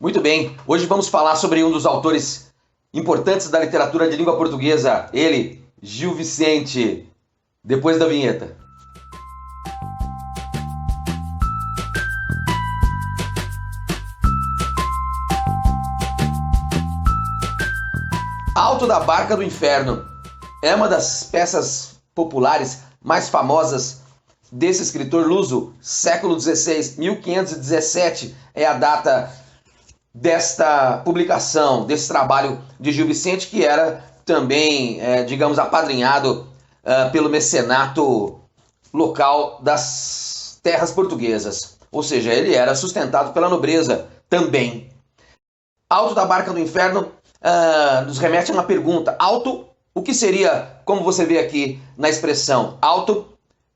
Muito bem, hoje vamos falar sobre um dos autores importantes da literatura de língua portuguesa, ele, Gil Vicente, depois da vinheta. Alto da Barca do Inferno é uma das peças populares mais famosas desse escritor luso, século XVI, 1517 é a data desta publicação, desse trabalho de Gil Vicente, que era também, digamos, apadrinhado pelo mecenato local das terras portuguesas. Ou seja, ele era sustentado pela nobreza também. Alto da Barca do Inferno nos remete a uma pergunta. Alto, o que seria, como você vê aqui na expressão, alto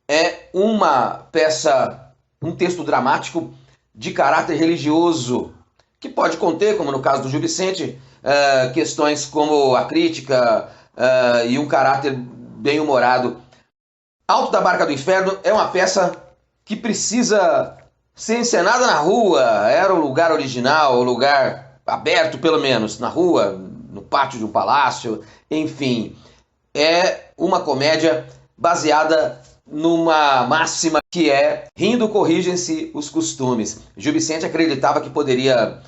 é uma peça, um texto dramático de caráter religioso, que pode conter, como no caso do Gil Vicente, questões como a crítica e um caráter bem-humorado. Alto da Barca do Inferno é uma peça que precisa ser encenada na rua, era o lugar original, o lugar aberto pelo menos, na rua, no pátio de um palácio, enfim. É uma comédia baseada numa máxima que é rindo corrigem-se os costumes. Gil Vicente acreditava que poderia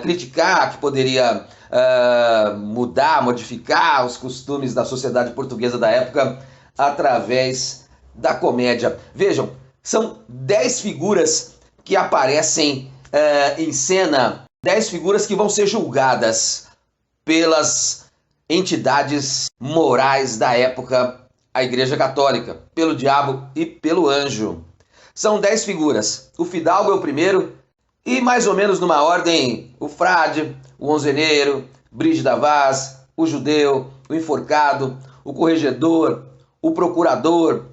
criticar, que poderia mudar, modificar os costumes da sociedade portuguesa da época através da comédia. Vejam, são 10 figuras que aparecem em cena, 10 figuras que vão ser julgadas pelas entidades morais da época, a Igreja Católica, pelo diabo e pelo anjo. São 10 figuras. O fidalgo é o primeiro e, mais ou menos numa ordem, o frade, o onzeneiro, Brígida Vaz, o judeu, o enforcado, o corregedor, o procurador,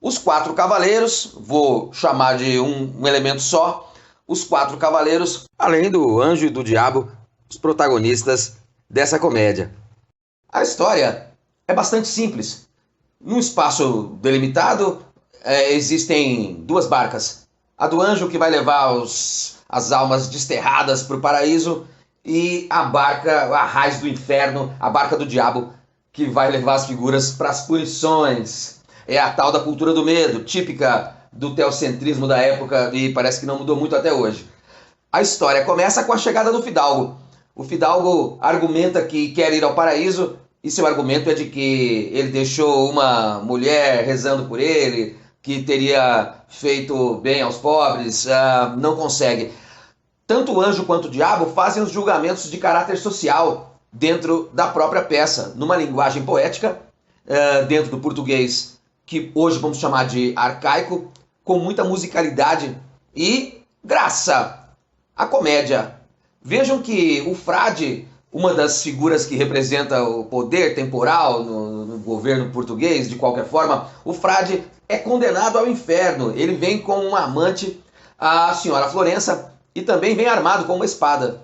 os 4 cavaleiros, vou chamar de um elemento só, os 4 cavaleiros, além do anjo e do diabo, os protagonistas dessa comédia. A história é bastante simples. Num espaço delimitado, existem 2 barcas. A do anjo, que vai levar as almas desterradas para o paraíso, e a barca, a raiz do inferno, a barca do diabo, que vai levar as figuras para as punições. É a tal da cultura do medo, típica do teocentrismo da época e parece que não mudou muito até hoje. A história começa com a chegada do fidalgo. O fidalgo argumenta que quer ir ao paraíso, e seu argumento é de que ele deixou uma mulher rezando por ele, que teria feito bem aos pobres, não consegue. Tanto o anjo quanto o diabo fazem os julgamentos de caráter social dentro da própria peça, numa linguagem poética, dentro do português, que hoje vamos chamar de arcaico, com muita musicalidade e graça. A comédia. Vejam que o frade, uma das figuras que representa o poder temporal no governo português, de qualquer forma, o frade é condenado ao inferno. Ele vem com uma amante, a senhora Florença, e também vem armado com uma espada.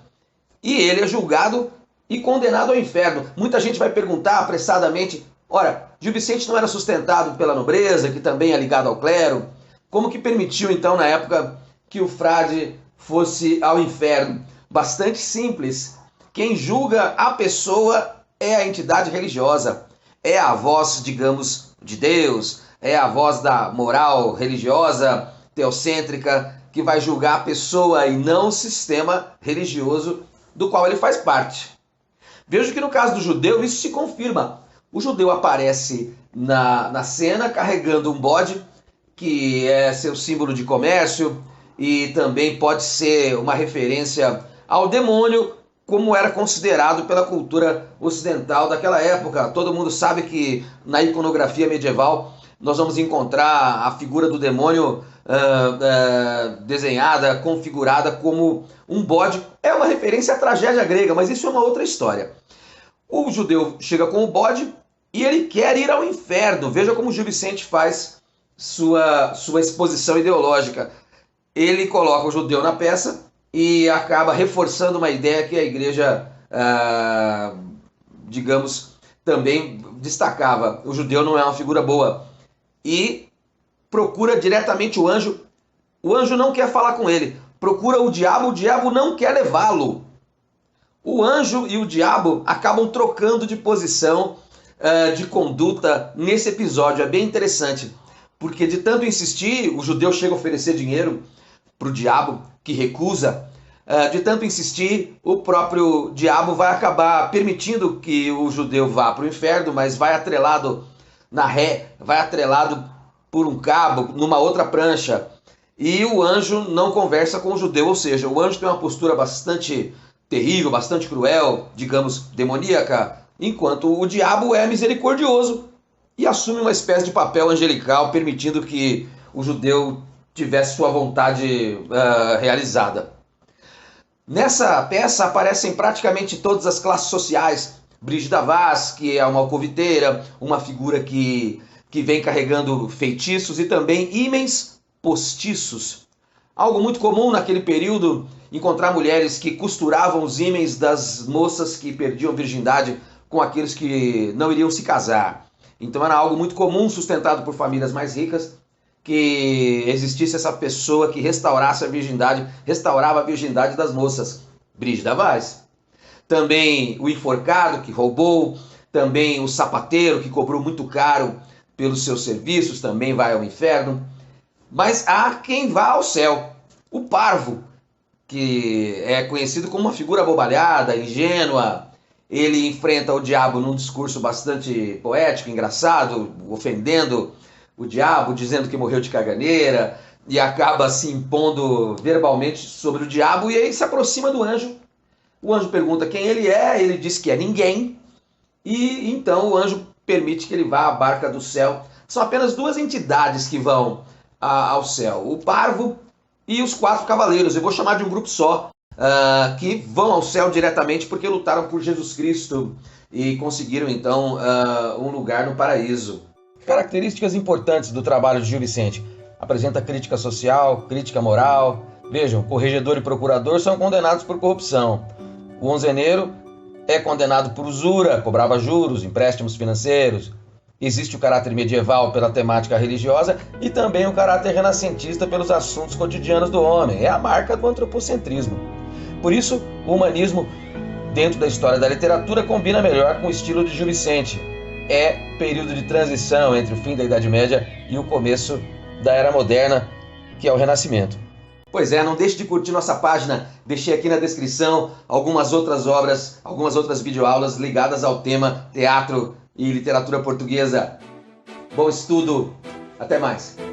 E ele é julgado e condenado ao inferno. Muita gente vai perguntar apressadamente, ora, Gil Vicente não era sustentado pela nobreza, que também é ligado ao clero? Como que permitiu, então, na época, que o frade fosse ao inferno? Bastante simples. Quem julga a pessoa é a entidade religiosa, é a voz, digamos, de Deus, é a voz da moral religiosa, teocêntrica, que vai julgar a pessoa e não o sistema religioso do qual ele faz parte. Vejo que no caso do judeu isso se confirma. O judeu aparece na cena carregando um bode, que é seu símbolo de comércio e também pode ser uma referência ao demônio, como era considerado pela cultura ocidental daquela época. Todo mundo sabe que na iconografia medieval nós vamos encontrar a figura do demônio desenhada, configurada como um bode. É uma referência à tragédia grega, mas isso é uma outra história. O judeu chega com o bode e ele quer ir ao inferno. Veja como Gil Vicente faz sua exposição ideológica. Ele coloca o judeu na peça e acaba reforçando uma ideia que a igreja, digamos, também destacava. O judeu não é uma figura boa. E procura diretamente o anjo. O anjo não quer falar com ele. Procura o diabo não quer levá-lo. o anjo e o diabo acabam trocando de posição, de conduta nesse episódio. É bem interessante, porque de tanto insistir, o judeu chega a oferecer dinheiro para o diabo, que recusa. De tanto insistir, o próprio diabo vai acabar permitindo que o judeu vá para o inferno, mas vai atrelado na ré, vai atrelado por um cabo, numa outra prancha. E o anjo não conversa com o judeu, ou seja, o anjo tem uma postura bastante terrível, bastante cruel, digamos, demoníaca, enquanto o diabo é misericordioso e assume uma espécie de papel angelical, permitindo que o judeu tivesse sua vontade realizada. Nessa peça aparecem praticamente todas as classes sociais. Brígida Vaz, que é uma alcoviteira, uma figura que vem carregando feitiços, e também ímens postiços. Algo muito comum naquele período, encontrar mulheres que costuravam os ímens das moças que perdiam virgindade com aqueles que não iriam se casar. Então era algo muito comum, sustentado por famílias mais ricas, que existisse essa pessoa que restaurasse a virgindade, restaurava a virgindade das moças. Brígida Vaz. Também o enforcado que roubou, também o sapateiro que cobrou muito caro pelos seus serviços, também vai ao inferno. Mas há quem vá ao céu. O parvo, que é conhecido como uma figura abobalhada, ingênua, ele enfrenta o diabo num discurso bastante poético, engraçado, ofendendo o diabo, dizendo que morreu de caganeira, e acaba se impondo verbalmente sobre o diabo, e aí se aproxima do anjo. O anjo pergunta quem ele diz que é ninguém, e então o anjo permite que ele vá à barca do céu. São apenas duas entidades que vão ao céu, o parvo e os 4 cavaleiros. Eu vou chamar de um grupo só, que vão ao céu diretamente porque lutaram por Jesus Cristo e conseguiram então um lugar no paraíso. Características importantes do trabalho de Gil Vicente: apresenta crítica social, crítica moral. Vejam, corregedor e procurador são condenados por corrupção. O onzeneiro é condenado por usura, cobrava juros, empréstimos financeiros. Existe o caráter medieval pela temática religiosa e também o caráter renascentista pelos assuntos cotidianos do homem. É a marca do antropocentrismo. Por isso, o humanismo, dentro da história da literatura, combina melhor com o estilo de Gil Vicente. É período de transição entre o fim da Idade Média e o começo da Era Moderna, que é o Renascimento. Pois é, não deixe de curtir nossa página. Deixei aqui na descrição algumas outras obras, algumas outras videoaulas ligadas ao tema teatro e literatura portuguesa. Bom estudo, até mais!